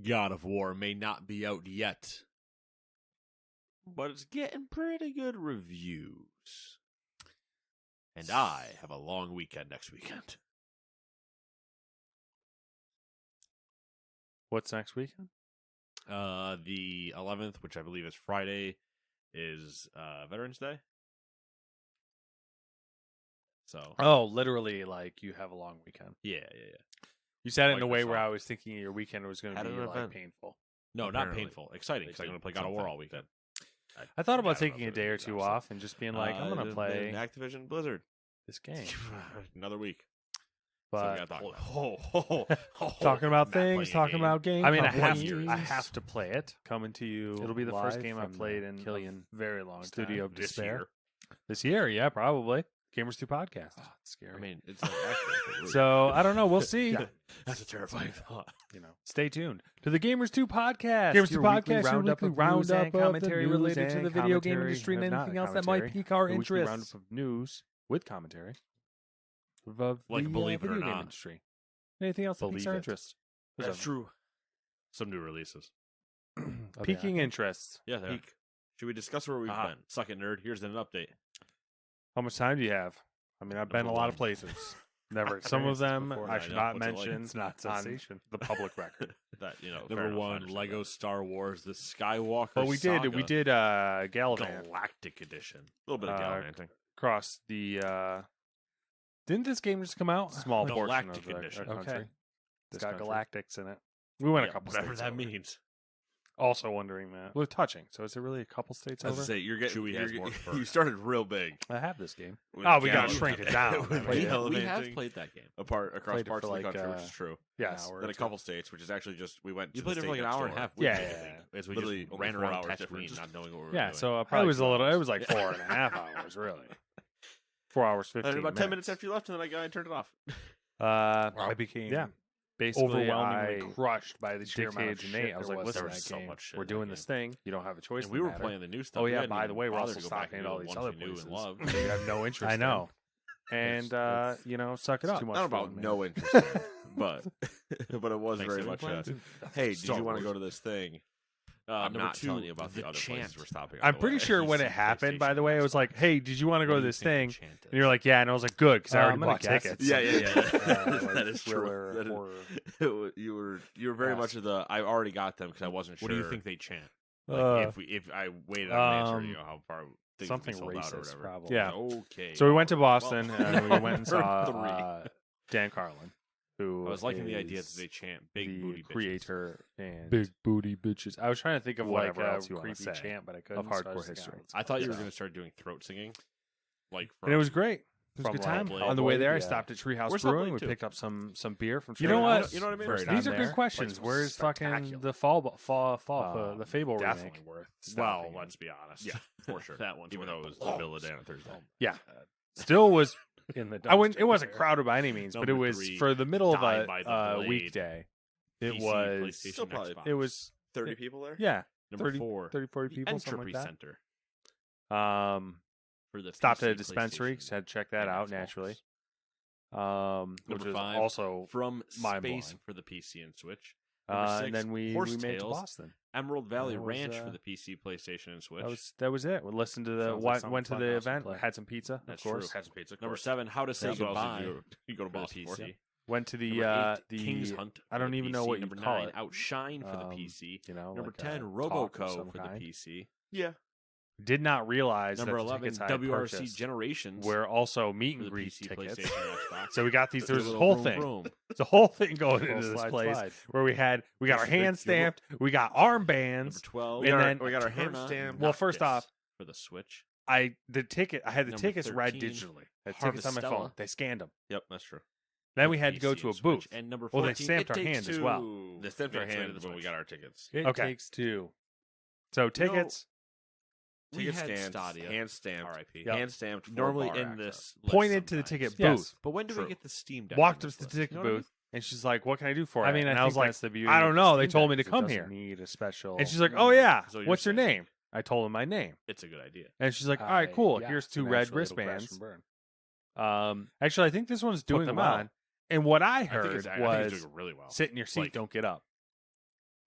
God of War may not be out yet, but it's getting pretty good reviews. And I have a long weekend next weekend. What's next weekend? The 11th, which I believe is Friday, is Veterans Day. So, Oh, literally, like you have a long weekend. yeah. You said it in Like a way this where off. I was thinking your weekend was going to Had be an like event. painful. No, Apparently. not painful. Exciting because I'm going to play God of War Something. all weekend. I thought about I don't know taking if a it day or would be two honestly. off and just being like, I'm going to play Activision Blizzard. this game. Another week. But so we gotta talk about. talking about Not things, playing a talking game. about games. I mean, I companies. have to play it. Coming to you. It'll be the first live game I've from played the in Killian a very long Studio time. of This Despair. year. This year, yeah, probably. Gamers 2 podcast. Oh, it's scary. I mean, it's like actually. So I don't know. We'll see. That's a terrifying thought. You know, stay tuned to the Gamers 2 podcast. Gamers 2 your podcast, weekly your roundup weekly of roundup news and of the commentary news related to and the video game commentary, industry and not anything else that might commentary. pique our A weekly interest. roundup of news with commentary. Of Like, the believe it or video game not. industry. Anything else that piques Believe our it. interest? That's true. Some new releases. Piquing interests. Yeah, there. Should we discuss where we've Ah, been? suck it, nerd. Here's an update. How much time do you have? I mean, I've been a Number lot of one. places. Never. Some of experienced this them before. I I should know. not What's it like? mention It's not on sensation. the public record. That fair Number enough, I one, understand. Lego Star Wars: The Skywalker. But we Saga did Gallivant Galactic Edition. A little bit of Uh, gallivanting. across the. Didn't this game just come out? Small portion of Galactic the edition. country. Okay. It's This got country. galactics in it. We went Yeah, a couple whatever states that over. means. Also wondering that. We're touching. So is it really a couple states As I over? say, you're getting. Chewie has more fur You now. started real big. I have this game. with Oh, we gotta gallivanting. shrink it down. With I mean, We gallivanting have played that game. apart across Played it parts for of the like, country, which is true. Yes. Then a couple states, which is actually just we went. You to played the it for state like an next hour and a door. half. Yeah, We yeah, did. yeah. As we Literally just only ran 4 around hours Tatooine, difference. not knowing what we were Yeah, doing. so Probably it was a 2 little. It hours. was like 4.5 hours, really. 4 hours 15. And about 10 minutes after you left, and then I turned it off. I became basically overwhelmingly I crushed by the sheer amount of dictated to shit Nate. I was there like, was listen, in there's that so game. much shit We're in that doing game. this thing. You don't have a choice. And in we the were matter. playing the new stuff. Oh We yeah. hadn't By even the way, we're bothered also to go back stopping and at do all the these ones other we knew places. and loved. that you have no interest. I in. know. And suck it I up. don't know about no interest, in it, but but it was Thanks, very David. much. Playing Hey, did Star you want to Wars. go to this thing? I'm Number not two, telling you about the the other chant. places we're stopping. I'm pretty sure when it happened, by the way, it was like, "Hey, did you want to go to this thing?" And you're like, "Yeah," and I was like, "Good," because I already I'm gonna bought guess tickets. it's Yeah. Like That is true. thriller, That is- horror. you were very Yes. much of the. I already got them because I wasn't sure. What do you think they chant? Like, if I waited on an answer, you know how far things would be something sold out or racist, whatever. probably. Yeah. Okay. So we went to well, Boston and we went and saw Three. Dan Carlin, who I was liking the idea that is they chant big the booty bitches. creator and Big booty bitches. I was trying to think of like Whatever a else you wanna creepy say chant, but I couldn't. of so I hardcore was like, history. "Oh, I thought you were so." going to start doing throat singing. Like And it was great. It was a From good time. Hellblade. On the way there, I Yeah. stopped at Treehouse Where's Brewing. Hellblade We 2? picked up some beer from. You Treehouse. know what? You know what I mean? First These time are there. good questions. Place was Where's fucking spectacular. the the Fable Definitely remake? worth. Well, stopping in. let's be honest. Yeah, for sure. That one's Even worth though it a was the blow. middle of the day on a Thursday. Yeah. Still was. In the I wouldn't. It dumpster wasn't there. crowded by any means, but it Number was 3, for the middle of Die by the a Blade. weekday. It PC, was. PlayStation, Still probably- Xbox. It was. 30 people there. Yeah. Number 30, 4. 30, 40 the people, something Entropy like Center that. for the Stopped PC, at a dispensary. PlayStation, Had to check that and out Xbox. naturally. Which Number was 5, also From mind-blowing. Space for the PC and Switch. Number 6, and then we Horse made it to Tales, Boston. Emerald Valley that was, Ranch for the PC, PlayStation, and Switch. That was it. We listened to the Sounds like something went to fun the house to event. play. Had some pizza, That's of course. true. Had some pizza. of Number course. 7, How to Say What else Goodbye did you go to for the Boston for? PC. Went to the Number 8, the King's Hunt. I for don't the even PC. know what you Number call 9, it. Outshine for the PC. You know, Number like 10, a talk of Roboco some for the kind. PC. Yeah. Did not realize Number that the 11, tickets I had WRC purchased Generations were also meet for and the greet PC, tickets. PlayStation, and Xbox. So we got these. There's Little this whole vroom, thing. vroom. It's a whole thing going Little into this slide, place slide. where we got our Push hand the big fuel. stamped, we got armbands. Number 12, And then- we got our hand Eterna stamped. Well, first Noctis off, for the Switch. I had the Number tickets read 13, digitally. I had tickets on my phone. Harvestella. They scanned them. Yep, that's true. Then for we had to go PC to a and Switch. booth. And number Well, 14, they stamped It our Takes hand as Two. well. They stamped We our explained hand the when we Switch. got our tickets. It Okay. takes two. So tickets. We Ticket had scanned, Stadia. hand stamped, R.I.P. Yep. hand stamped. Normally bar in access. this list Pointed to the sometimes. ticket Yes. booth. But when do True. we get the Steam Deck? Walked on up to this the list? ticket You know what I mean? booth, and she's like, "What can I do for you?" I mean, and I I was think like, that's the beauty "I of don't the know. They Steam told me Deck to is it come doesn't here." Need a special. And she's like, "Oh yeah, So you're what's your saying- name?" I told her my name, It's a good idea. and she's like, "All right, cool. yeah, Here's two and red actually it'll crash wristbands." and burn. Actually, I think this one's doing them well. out. And what I I think heard it's was, doing really well. "Sit in your seat, Like- don't get up."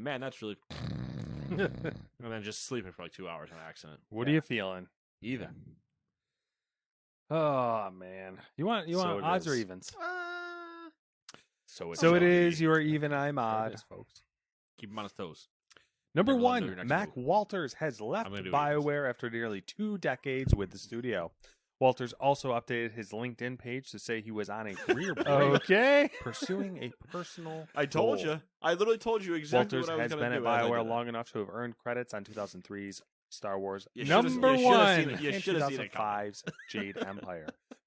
going, man, that's really. And then just sleeping for like 2 hours on accident. What are you feeling? Either. Oh man, you want So it odds or is. evens? So So it is. Johnny. You are even. I'm There it odd, is. folks. Keep him on his toes. Number Never let him know your one, next Mac move. Walters has left I'm gonna do BioWare after nearly 2 decades with the studio. Walters also updated his LinkedIn page to say he was on a career break, Okay. pursuing a personal. I told goal. you. I literally told you exactly Walters what I was has going been to at do. as I BioWare did it. long enough to have earned credits on 2003's Star Wars You should've- number you should've one seen it- you and should've seen it coming. 2005's Jade Empire.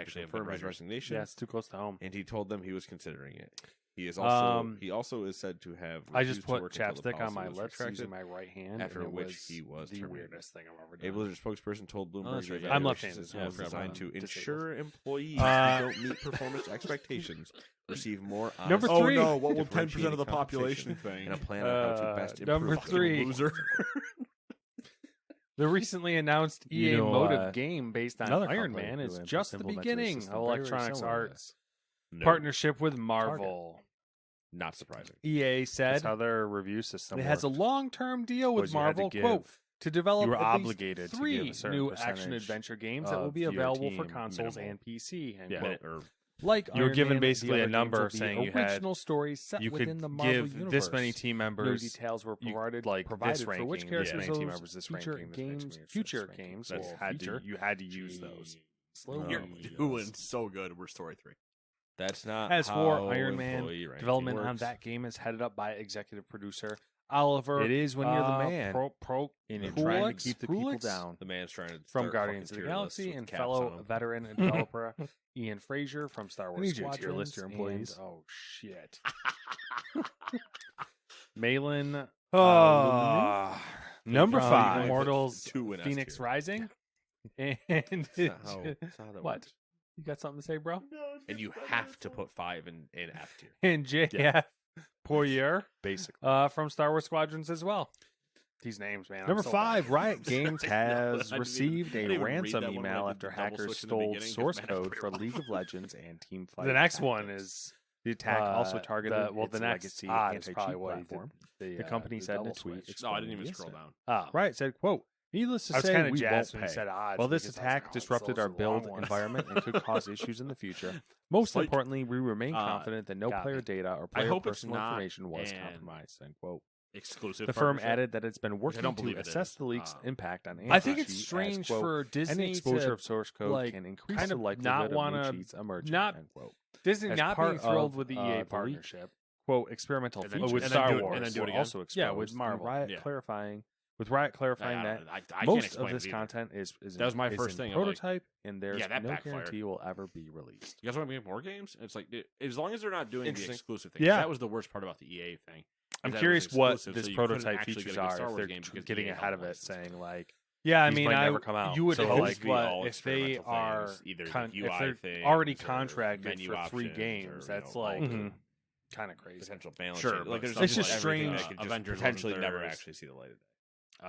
actually have confirm good his writers. resignation. Yeah, it's too close to home. And he told them he was considering it. He is also he also is said to have. I just refused to put work until the chapstick on policy my was lips, actually rescinded, my right hand, after and it which was he was the terminated. weirdest thing I've ever A done. Blizzard spokesperson told Bloomberg that's right. that I'm the left-handed. system Yeah, was I forgot designed about to that. ensure employees Uh, who don't meet performance expectations receive more honest Number Oh three. no! What will 10% differentiated of the population compensation think? and a plan on how to best improve. number fucking three. loser. The recently announced You EA know, motive game based on another Iron company Man who is implements just the a beginning system of very Electronics similar to Arts this. No, partnership with Marvel. not surprising. EA That's said how their review system it has a worked. long-term deal with Was you had to Marvel, give- quote, to develop you were at least obligated to give 3 a certain new percentage action-adventure games that will of be your available for team consoles minimal. and PC. End Yeah. quote. Or Like You were Iron given Man, the basically a other games number will be saying you had- original stories set you within could the Marvel give universe. this many team No members. details were you- provided, like provided this for which ranking, characters this many those team members, this future ranking, this games, ranking, this future ranking. games That's will had feature. to, you had to use those. Slow You're Oh, doing so good. We're story 3. that's not As how for Iron Man, employee ranking development on works. that game is headed up by executive producer Oliver. It is when you're the man And and you're trying to keep the people down. The man's trying to from start Guardians of fucking the tier lists Galaxy with and caps fellow on 'em. veteran and developer Ian Frazier from Star Wars need you to tier Squadrons list your employees. and- oh shit. Malin Number from 5. Immortals 2 in S Phoenix tier. Rising. And That's not how that what? works. You got something to say, bro? And you have to put 5 in F tier. And JF Poirier Basically. from Star Wars Squadrons as well. These names, man. I'm Number so 5, bad. Riot Games has didn't received even a read that ransom one when I email did after the double hackers switch in the stole beginning, 'cause source man, that's code pretty for rough. League of Legends and Teamfight. The next one Tactics. is The attack also uh, targeted the its next legacy odd is probably anti-cheat what he did. platform. The company said in a double tweet. switch. No, I didn't even explaining scroll the down. Oh. Right, said, quote, needless to I was say, kind of we jazzed won't when pay. he said odds. While this because I was like, attack oh, disrupted those our are the build long ones. environment and could cause issues in the future, most Spike. importantly, we remain confident that no got player me. data or I player hope it's personal not information was an compromised. End quote. Exclusive. The firm partnership. added that it's been working don't to believe it assess is. the leak's impact on I think it's anti-cheat as, strange quote, for any Disney exposure to of source code like, can increase kind the of likelihood not of new wanna- cheats emerging. not- End quote. Disney As not part being thrilled of, with the the EA leak, partnership. Quote, experimental And then- features with and Star then do it- Wars. and then do it were again. also exposed. Yeah, with and Marvel. Riot Yeah. clarifying that I can't most explain of this it either. content is That was my is first in thing, I'm like, prototype, and there's yeah, that no backfired. guarantee will ever be released. You guys want to make more games? It's like as long as they're not doing the Interesting. exclusive thing. Yeah. That was the worst part about the EA thing. I'm is that it was curious what exclusive, this so you couldn't prototype actually features get a good are Star if Wars they're game because getting EA ahead of helped it, license saying like, Yeah, I These mean, might never come out. you would So, hope, like, be but all if they experimental are things, either the if UI they're things already or contracted menu for 3 options games, or, that's all like the Mhm. kind of crazy. Potential balance. Sure, change. but like there's stuff It's just just everything strange. that could just Avengers potentially wasn't never theirs. actually see the light of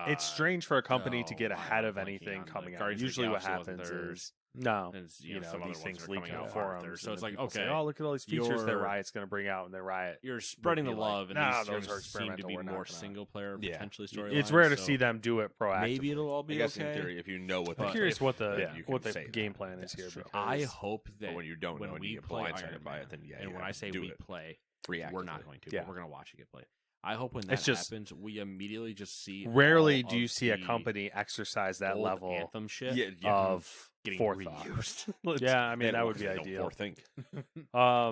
day. it's strange for a company to get no, ahead I'm of blanking anything on the coming out. Guardians of the Usually, what Galaxy wasn't happens theirs. is no, And you know, some other these ones things that are leak coming in out forums. there. So and it's then like, people say, okay, oh, look at all these features that you're- Riot's going to bring out, and then Riot. You're spreading the be like, love, and "Nah, these those are games seem to experimental, be we're not more gonna-" single player, Yeah. potentially story. It's rare to see them do it proactively. Maybe it'll all I be guess in okay. theory, if you know what I'm the curious what the then you can what the say that. game plan is That's here. true. Because I hope that But when you don't when know and we you get play blindsided Iron by Man, it, then yeah, and you when I have to say do we it play, reactively. we're not going to. Yeah. But we're going to watch it get played. I hope when that It's just- happens, we immediately just see. rarely all do you of see a the company exercise that old level Anthem shit. of getting forethought. reused. Yeah, I mean that would be They don't ideal. forethink.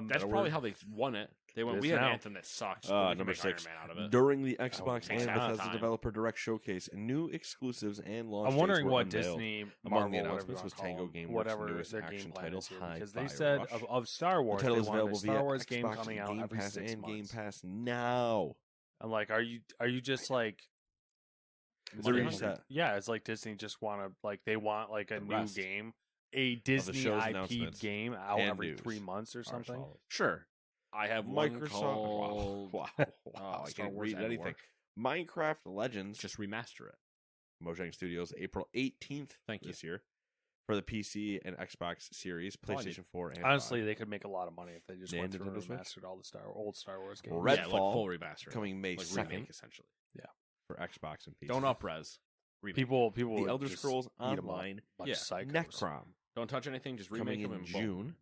That's probably how they won it. They went. It We is have now. Anthem that sucks. but we can Number make Iron 6. Man out of it. During the Xbox takes and a lot of Bethesda time. Developer Direct Showcase, new exclusives and launch I'm wondering dates were what unveiled. Disney, Among Marvel, the whatever announcements you was wanna call Tango them, Gameworks' whatever newest their action game plan title, is here, High because they Fire said Rush. of Star Wars, The title they is wanted a available Star via Wars game Xbox coming out Game every Pass 6 and Game months. Pass now. I'm like, are you just like? They're Disney- reset. yeah, it's like Disney just want to like they want like a The new rest game, a Disney show's IP announcements game out and every news 3 months or are something. solid. Sure. I have one Microsoft. called Wow. I Star can't Wars read and anything. War. Minecraft Legends. Just remaster it. Mojang Studios, April 18th Thank you. this year for the PC and Xbox Series, all I need. PlayStation 4, and Honestly, 5. they could make a lot of money if they just And went through and Nintendo Switch. remastered all the old Star Wars games. Red- Yeah, like Redfall full remaster. coming May like 2nd remake essentially. for Xbox and PC. Don't upres. Remake. People The would Elder just Scrolls eat 'em up Online like Yeah. psychos. Necrom Don't touch anything. Just remake coming them in and boom. June.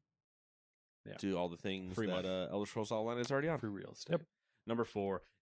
Yeah. Do all the things Free that money. Elder Scrolls Online is already on. Free real estate. Yep. Number 4,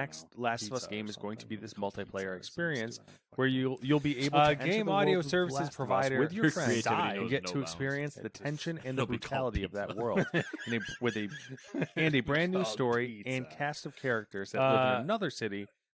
next Last of Us game is going to be this multiplayer experience where where you'll be able to enter game the audio world of The services Last of Us provider with your friends Creativity and knows get no to bounds. experience the tension and the It'll be called brutality of that pizza. world and a brand new called story and pizza. cast of characters that live in another city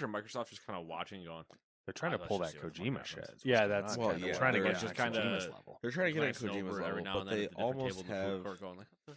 sure Microsoft's just kind of watching, going, They're trying to let's pull just that see what Kojima happens. shit. What's Yeah, going that's on? Well, kind of yeah, trying to they're get just on kinda- Kojima's level. They're trying to get on glancing Kojima's over every level, now but and then they at the different almost tables of food have court going like, what the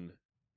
done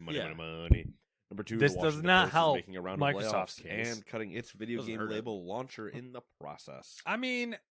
Money, Yeah. money. Number 2, This the does Washington not Post is help making a round of Microsoft's layoffs case. and cutting its video Doesn't game hurt it. label launcher in the process. I mean,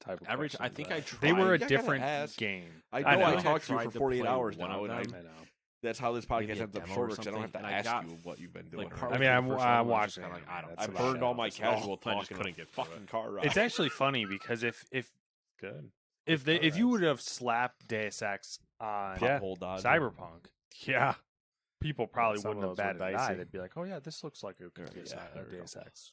type of Average. I questions, think but I tried. they were a I gotta different ask. game. I I know I know. talked to you tried for to 48 play hours one now, of and them. I know. that's how this Maybe podcast a ends up demo or shorter because I don't have something, to and I ask got, you what you've been doing. like, or part I of mean, the I'm first one was just watching kinda it. like, I don't. That's I about burned it. all my That's all. casual I talk just in couldn't a get through fucking it. car ride. It's actually funny because if Good. if you would have slapped Deus Ex on Yeah. Pothole Dodge. Cyberpunk, Yeah. people probably some wouldn't of have those were batted an eye. dicey. They'd be like, "Oh yeah, this looks like a good Yeah, Deus there we Ex."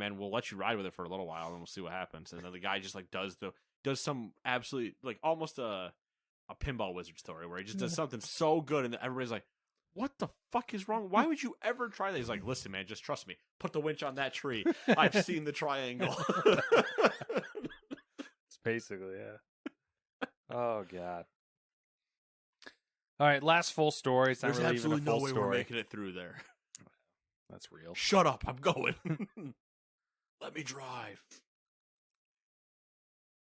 man, we'll let you ride with it for a little while, and we'll see what happens. And then the guy just like does some absolutely like almost a pinball wizard story where he just does something so good, and everybody's like, what the fuck is wrong? Why would you ever try that? He's like, listen, man, just trust me. Put the winch on that tree. I've seen the triangle. It's basically, yeah. Oh, God. All right, last full story. It's not There's really even a absolutely no full way we're story. making it through there. That's real. Shut up. I'm going. Let me drive.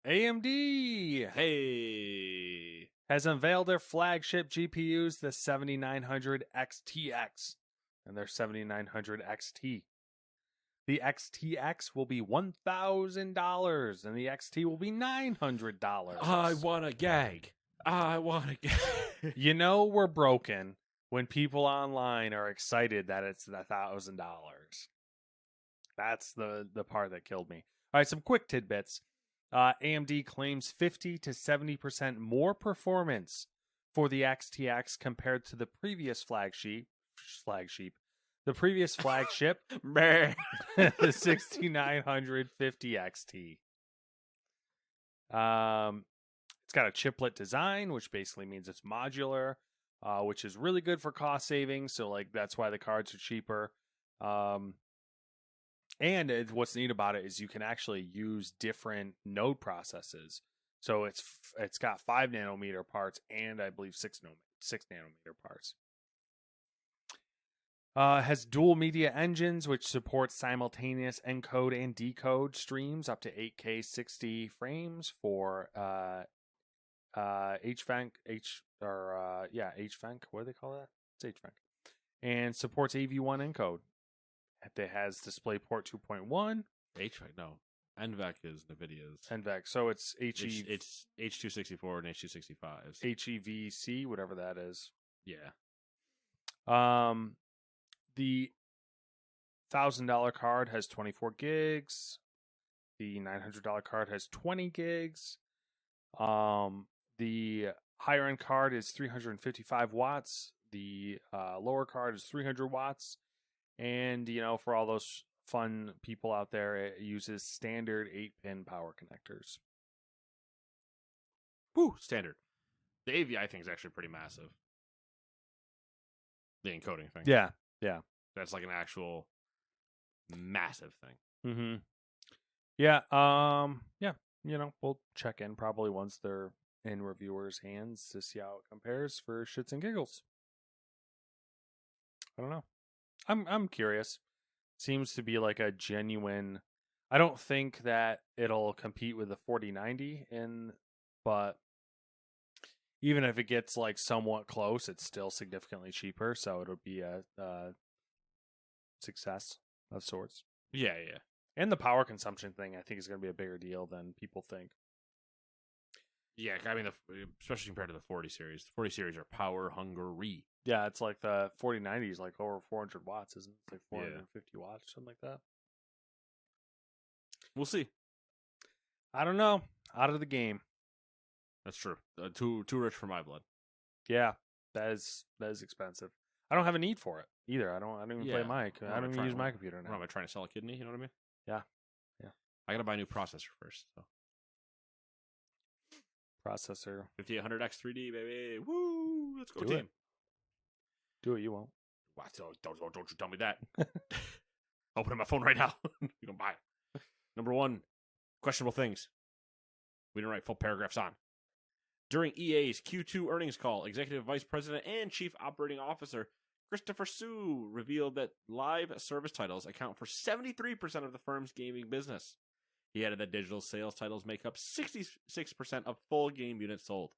AMD Hey. has unveiled their flagship GPUs, the 7900 XTX and their 7900 XT. The XTX will be $1,000 and the XT will be $900. I want to gag. I want to gag. You know we're broken when people online are excited that it's $1,000. That's the part that killed me. All right, some quick tidbits. AMD claims 50 to 70% more performance for the XTX compared to the previous flagship, the previous flagship, the 6950 XT. It's got a chiplet design, which basically means it's modular, which is really good for cost savings. So, like, that's why the cards are cheaper. And what's neat about it is you can actually use different node processes. So it's got 5 nanometer parts and I believe 6 nanometer parts. Has dual media engines, which support simultaneous encode and decode streams up to 8K 60 frames for HVANC. HVANC. What do they call that? It's HVANC. And supports AV1 encode. It has DisplayPort 2.1. HVAC, no. NVEC is NVIDIA's. NVEC. So it's It's H264 and H265s. HEVC, whatever that is. Yeah. The $1,000 card has 24 gigs. The $900 card has 20 gigs. The higher end card is 355 watts. The lower card is 300 watts. And, you know, for all those fun people out there, it uses standard 8-pin power connectors. Whew, standard. The AVI thing is actually pretty massive. The encoding thing. Yeah. That's like an actual massive thing. Mm-hmm. Yeah. Yeah. You know, we'll check in probably once they're in reviewers' hands to see how it compares for shits and giggles. I don't know. I'm curious. Seems to be like a genuine. I don't think that it'll compete with the 4090 but even if it gets like somewhat close, it's still significantly cheaper, so it'll be a success of sorts. Yeah. And the power consumption thing, I think, is going to be a bigger deal than people think. Yeah, I mean, especially compared to the 40 series. The 40 series are power hungry. Yeah, it's like the 4090 is like over 400 watts, isn't it? It's like 450 watts, something like that. We'll see. I don't know. Out of the game. That's true. Too rich for my blood. Yeah, that is expensive. I don't have a need for it either. I don't even play my. I don't even use my computer now. What, am I trying to sell a kidney? You know what I mean? Yeah. I gotta buy a new processor first. So. Processor. 5800X 3D, baby. Woo! Let's go Do team. it. Do it. You won't. What? Don't you tell me that. Open up my phone right now. You don't buy it. Number 1, questionable things. We didn't write full paragraphs on. During EA's Q2 earnings call, Executive Vice President and Chief Operating Officer Christopher Sue revealed that live service titles account for 73% of the firm's gaming business. He added that digital sales titles make up 66% of full game units sold.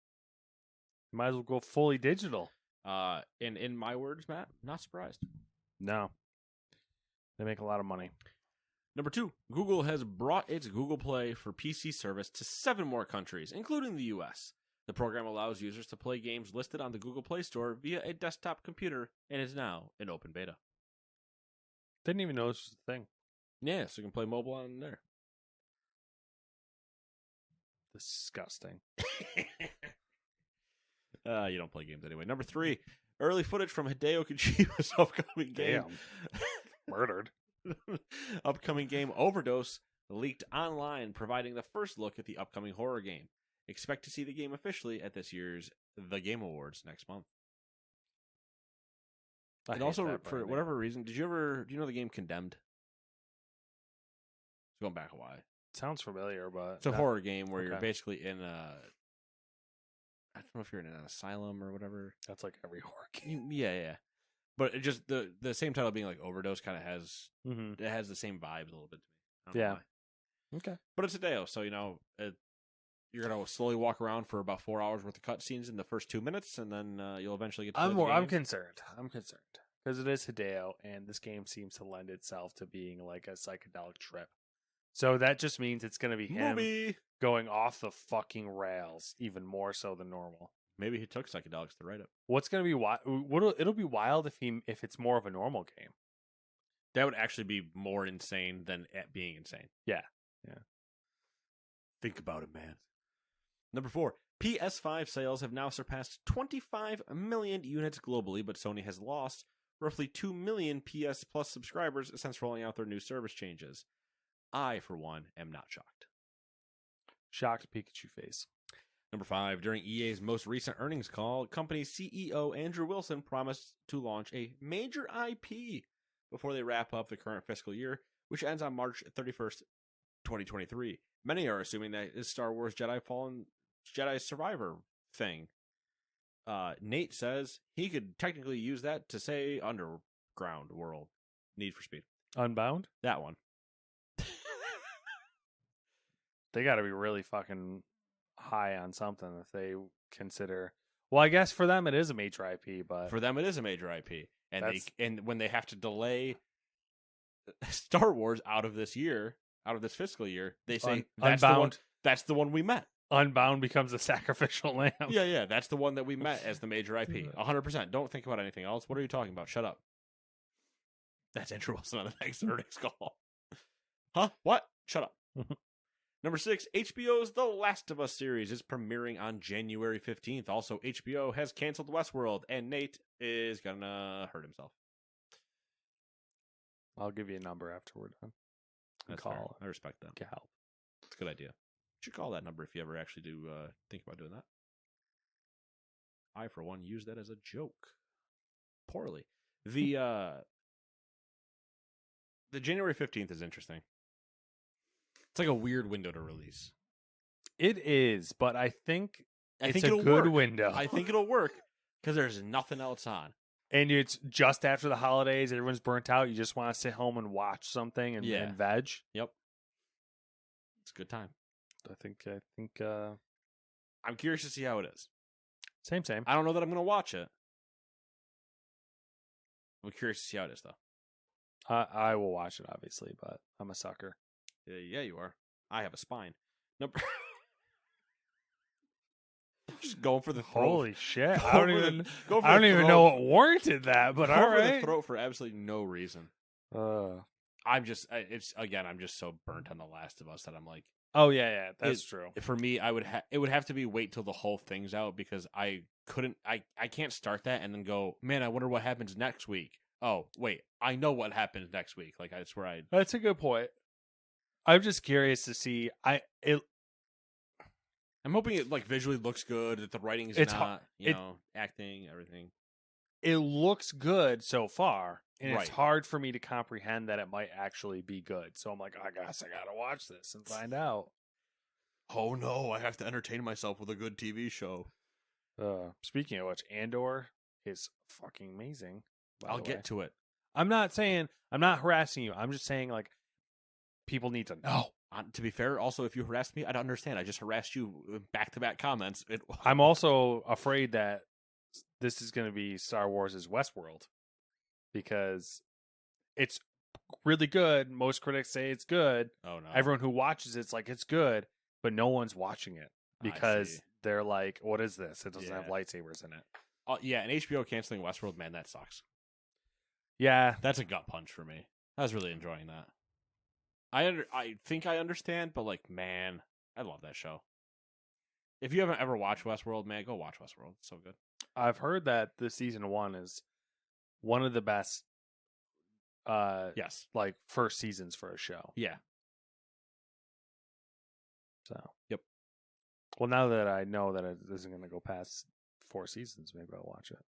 Might as well go fully digital. And in my words, Matt, not surprised. No. They make a lot of money. Number 2, Google has brought its Google Play for PC service to 7 more countries, including the U.S. The program allows users to play games listed on the Google Play Store via a desktop computer and is now in open beta. Didn't even know this was a thing. Yeah, so you can play mobile on there. Disgusting. You don't play games anyway. Number 3, early footage from Hideo Kojima's upcoming game. Murdered. Upcoming game Overdose leaked online, providing the first look at the upcoming horror game. Expect to see the game officially at this year's The Game Awards next month. I And hate also, that for branding. whatever reason, do you know the game Condemned? It's going back a while. Sounds familiar, but It's a not- horror game where you're okay. basically in a. I don't know if you're in an asylum or whatever. That's like every horror game. Yeah. But it just the same title being like Overdose kind of has Mm-hmm. it has the same vibes a little bit to me. I don't know Yeah. why. Okay. But it's a Deo, so you're gonna slowly walk around for about 4 hours worth of cutscenes in the first 2 minutes, and then you'll eventually get. To play the I'm game. concerned. I'm concerned because it is Hideo, and this game seems to lend itself to being like a psychedelic trip. So that just means it's going to be him Movie. going off the fucking rails even more so than normal. Maybe he took psychedelics to write it. What's going to be it'll be wild if it's more of a normal game. That would actually be more insane than it being insane. Yeah. Think about it, man. Number 4. PS5 sales have now surpassed 25 million units globally, but Sony has lost roughly 2 million PS Plus subscribers since rolling out their new service changes. I, for one, am not shocked. Shocked Pikachu face. Number 5. During EA's most recent earnings call, company's CEO Andrew Wilson promised to launch a major IP before they wrap up the current fiscal year, which ends on March 31st, 2023. Many are assuming that is Star Wars Jedi Survivor thing. Nate says he could technically use that to say Underground World. Need for Speed. Unbound? That one. They got to be really fucking high on something if they consider. Well, I guess for them it is a major IP, but For them, it is a major IP. And That's- and when they have to delay Star Wars out of this fiscal year, they say Unbound. That's the one we met. Unbound becomes a sacrificial lamb. Yeah, that's the one that we met as the major IP. 100%. Don't think about anything else. What are you talking about? Shut up. That's Andrew Wilson on the next earnings call. Huh? What? Shut up. Number 6, HBO's The Last of Us series is premiering on January 15th. Also, HBO has canceled Westworld, and Nate is gonna hurt himself. I'll give you a number after we're done. That's fair. Call. I respect that. Get help. It's a good idea. You should call that number if you ever actually do think about doing that. I, for one, use that as a joke. Poorly. The January 15th is interesting. It's like a weird window to release. It is, but I think I it's think a it'll good work. window. I think it'll work because there's nothing else on. And it's just after the holidays. Everyone's burnt out. You just want to sit home and watch something and, Yeah. and veg. Yep. It's a good time. I think I'm curious to see how it is. same. I don't know that I'm going to watch it. I'm curious to see how it is, though. I will watch it, obviously, but I'm a sucker. Yeah, you are. I have a spine. Number. Just going for the throat. Holy shit! Go I don't for the- even. go for I don't the even throat. know what warranted that, but Go all for the right. throat for absolutely no reason. Uh, I'm just. I'm just so burnt on The Last of Us that I'm like, oh yeah, that's true. for me, it would have to be wait till the whole thing's out because I can't start that and then go, man, I wonder what happens next week. Oh wait, I know what happens next week. Like that's where I. That's a good point. I'm just curious to see. I'm hoping it like visually looks good. That the writing's It's not, it- acting, everything. It looks good so far, and Right. it's hard for me to comprehend that it might actually be good. So I'm like, I guess I gotta watch this and find out. Oh no, I have to entertain myself with a good TV show. Speaking of which, Andor is fucking amazing. by I'll the way. get to it. I'm not harassing you. I'm just saying like people need to know. To be fair, also, if you harassed me, I'd understand. I just harassed you back-to-back comments. I'm also afraid that this is going to be Star Wars' Westworld because it's really good. Most critics say it's good. Oh no! Everyone who watches it's like it's good, but no one's watching it I because see. they're like, "What is this? It doesn't have Yeah. lightsabers in it." Yeah, and HBO canceling Westworld, man, that sucks. Yeah, That's a gut punch for me. I was really enjoying that. I think I understand, but like, man, I love that show. If you haven't ever watched Westworld, man, go watch Westworld. It's so good. I've heard that the season 1 is one of the best. Yes. Like first seasons for a show. Yeah. So. Yep. Well, now that I know that it isn't going to go past 4 seasons, maybe I'll watch it.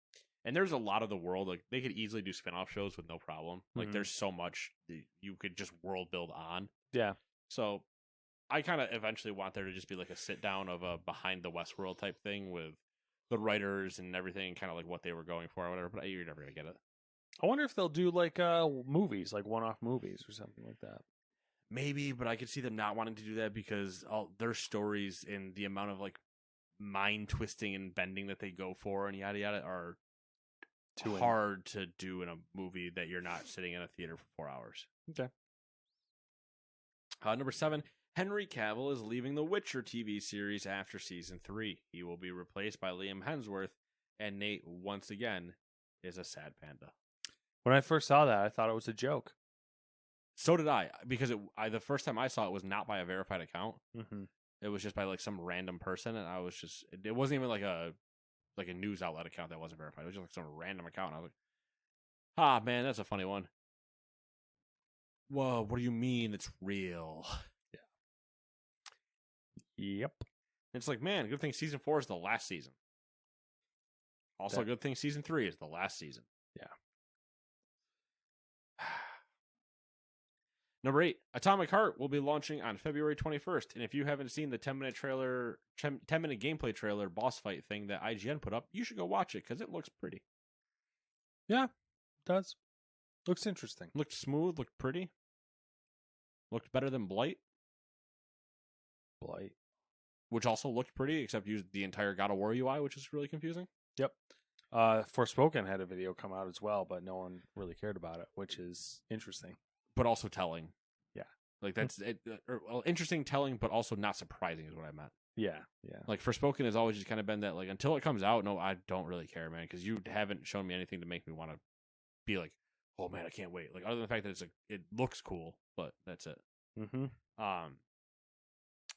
And there's a lot of the world, like they could easily do spin-off shows with no problem. Like Mhm. there's so much that you could just world build on. Yeah. So I kind of eventually want there to just be like a sit down of a behind the Westworld type thing with the writers and everything, kind of like what they were going for or whatever. But you're never gonna get it. I wonder if they'll do like movies, like one-off movies or something like that. Maybe, but I could see them not wanting to do that because all their stories and the amount of like mind twisting and bending that they go for and yada yada are Too in- hard to do in a movie that you're not sitting in a theater for 4 hours. Okay. Number 7, Henry Cavill is leaving the Witcher TV series after season 3. He will be replaced by Liam Hemsworth, and Nate once again is a sad panda. When I first saw that, I thought it was a joke. So did I, because the first time I saw it was not by a verified account. Mm-hmm. It was just by like some random person, and I was just it wasn't even like a news outlet account that wasn't verified. It was just like some random account. And I was like, ah, man, that's a funny one. Whoa, what do you mean it's real? Yep. It's like, man, good thing season 4 is the last season. Also, That- good thing season 3 is the last season. Yeah. Number 8, Atomic Heart will be launching on February 21st. And if you haven't seen the 10-minute trailer, 10-minute gameplay trailer boss fight thing that IGN put up, you should go watch it because it looks pretty. It does. Looks interesting. Looked smooth, looked pretty. Looked better than Blight, Blight. which also looked pretty, except used the entire God of War UI, which is really confusing. Yep. Forspoken had a video come out as well, but no one really cared about it, which is interesting. But also telling. Yeah. Like, that's interesting telling, but also not surprising is what I meant. Yeah. Like, Forspoken has always just kind of been that, like, until it comes out, no, I don't really care, man, because you haven't shown me anything to make me want to be like, oh, man, I can't wait. Like, other than the fact that it looks cool, but that's it. Mm-hmm.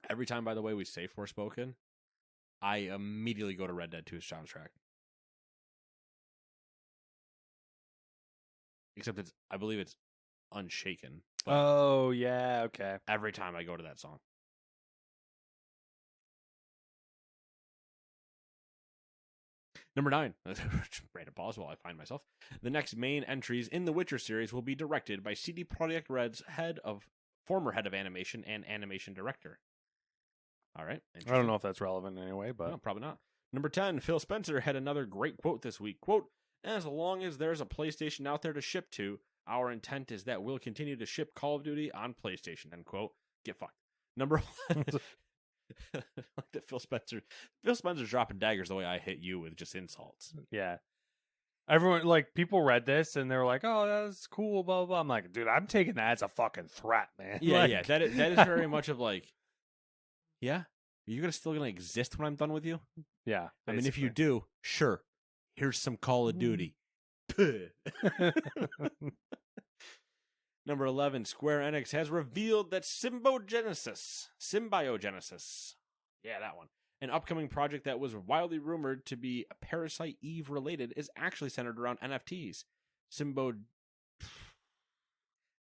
Every time, by the way, we say Forspoken, I immediately go to Red Dead 2's soundtrack. Except I believe it's Unshaken. But Oh, yeah. Okay. every time I go to that song. Number 9, random pause while I find myself. The next main entries in the Witcher series will be directed by CD Projekt Red's former head of animation and animation director. All right. I don't know if that's relevant in any way, but No, probably not. Number 10, Phil Spencer had another great quote this week. Quote, as long as there's a PlayStation out there to ship to, our intent is that we'll continue to ship Call of Duty on PlayStation, end quote. Get fucked. Number 11. Like that Phil Spencer's dropping daggers the way I hit you with just insults. yeah. Everyone, like, people read this and they were like, oh, that's cool, blah, blah, blah. I'm like, dude, I'm taking that as a fucking threat, man. Yeah, Like- yeah. That is very much of like, yeah, are you still going to exist when I'm done with you? Yeah. I mean, if you basically. do, sure. Here's some Call of Duty. Number 11, Square Enix has revealed that Symbiogenesis, yeah, that one, an upcoming project that was wildly rumored to be Parasite Eve related, is actually centered around NFTs.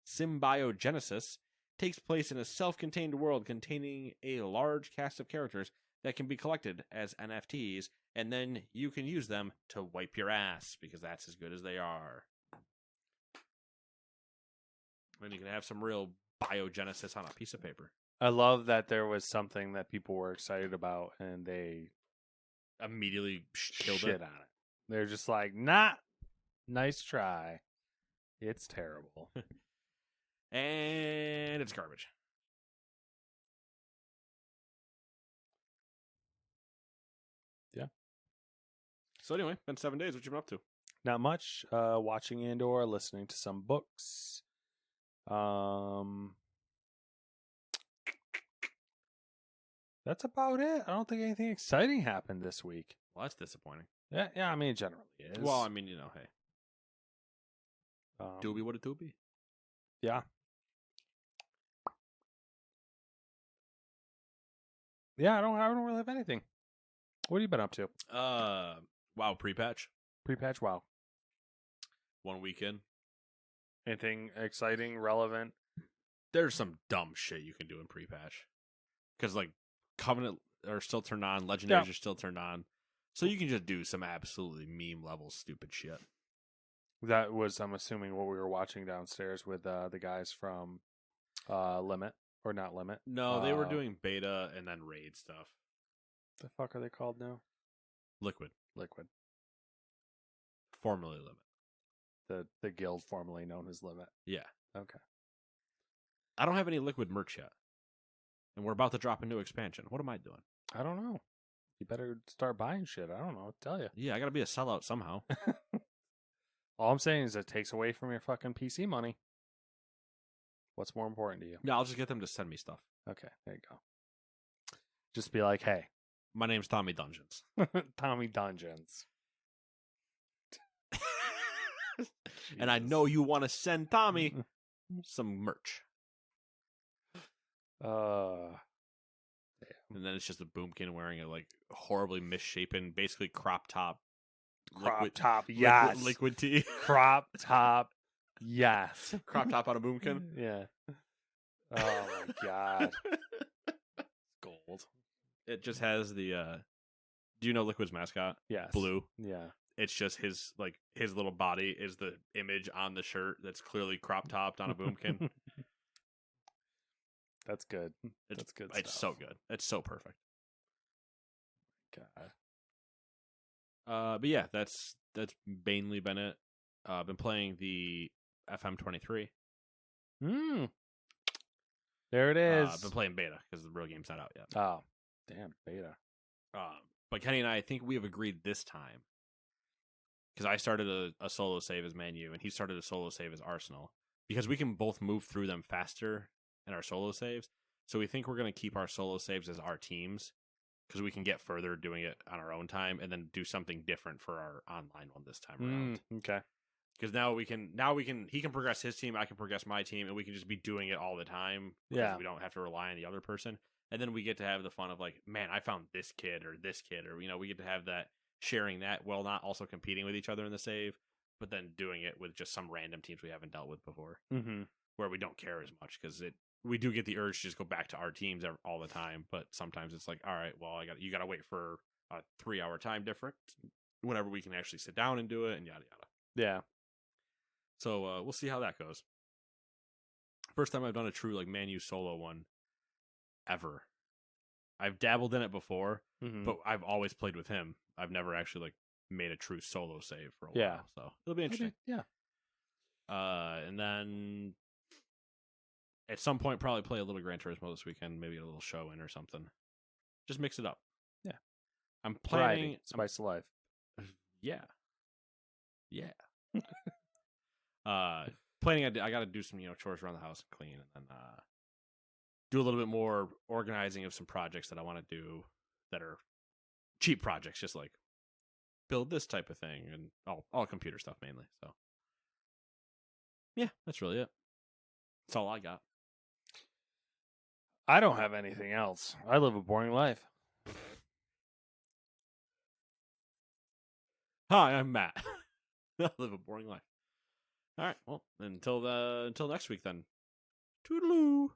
Symbiogenesis takes place in a self-contained world containing a large cast of characters that can be collected as NFTs, and then you can use them to wipe your ass, because that's as good as they are. Then you can have some real biogenesis on a piece of paper. I love that there was something that people were excited about and they Immediately killed shit it. on it. They're just like, nah, nice try. It's terrible. And it's garbage. Yeah. So anyway, been 7 days. What you been up to? Not much. Watching Andor, listening to some books. That's about it. I don't think anything exciting happened this week. Well, that's disappointing. Yeah. I mean, it generally is. Well, I mean, you know, hey, um, doobie what a doobie. Yeah. Yeah, I don't really have anything. What have you been up to? Wow, pre-patch. Pre-patch, wow. 1 weekend. Anything exciting, relevant? There's some dumb shit you can do in pre-patch. Because, like, Covenant are still turned on. Legendaries are still turned on. So you can just do some absolutely meme level stupid shit. That was, I'm assuming, what we were watching downstairs with the guys from Limit or not Limit. No, they were doing beta and then raid stuff. The fuck are they called now? Liquid, Liquid. formerly Limit. The guild formerly known as Limit. Yeah. Okay. I don't have any Liquid merch yet. And we're about to drop a new expansion. What am I doing? I don't know. You better start buying shit. I don't know what to tell you. Yeah, I gotta be a sellout somehow. All I'm saying is it takes away from your fucking PC money. What's more important to you? Yeah, I'll just get them to send me stuff. Okay, there you go. Just be like, hey, My name's Tommy Dungeons. Tommy Dungeons. And I know you want to send Tommy some merch. And then it's just a Boomkin wearing a like horribly misshapen, basically crop top. Crop top, yes. Liquid tee. Crop top, yes. Crop top on a Boomkin. Yeah. Oh my god. Gold. It just has the do you know Liquid's mascot? Yes. Blue. Yeah. It's just his little body is the image on the shirt that's clearly crop topped on a Boomkin. That's good. That's good It's stuff. so good. It's so perfect. God. But yeah, that's mainly been it. Been playing the FM23. There it is. Been playing beta because the real game's not out yet. Oh, damn, beta. But Kenny and I think we have agreed this time, because I started a solo save as Man U and he started a solo save as Arsenal, because we can both move through them faster in our solo saves. So we think we're going to keep our solo saves as our teams, because we can get further doing it on our own time and then do something different for our online one this time around. Okay. Because he can progress his team, I can progress my team, and we can just be doing it all the time. Yeah. We don't have to rely on the other person. And then we get to have the fun of like, man, I found this kid, or we get to have that, sharing that while not also competing with each other in the save, but then doing it with just some random teams we haven't dealt with before, where we don't care as much, because we do get the urge to just go back to our teams all the time. But sometimes it's like, all right, well, you got to wait for a 3-hour time difference whenever we can actually sit down and do it, and yada yada. Yeah. So we'll see how that goes. First time I've done a true like Man U solo one ever. I've dabbled in it before, but I've always played with him. I've never actually like made a true solo save for a while. So it'll be interesting. Yeah. And then at some point probably play a little Gran Turismo this weekend, maybe a little show in or something. Just mix it up. Yeah. I'm planning Variety. Spice of life. Yeah. Planning I got to do some chores around the house and clean, and then do a little bit more organizing of some projects that I want to do that are cheap projects, just like build this type of thing, and all computer stuff mainly. So yeah, that's really it. That's all I got. I don't have anything else. I live a boring life. Hi, I'm Matt. I live a boring life. All right, well, until next week then. Toodaloo.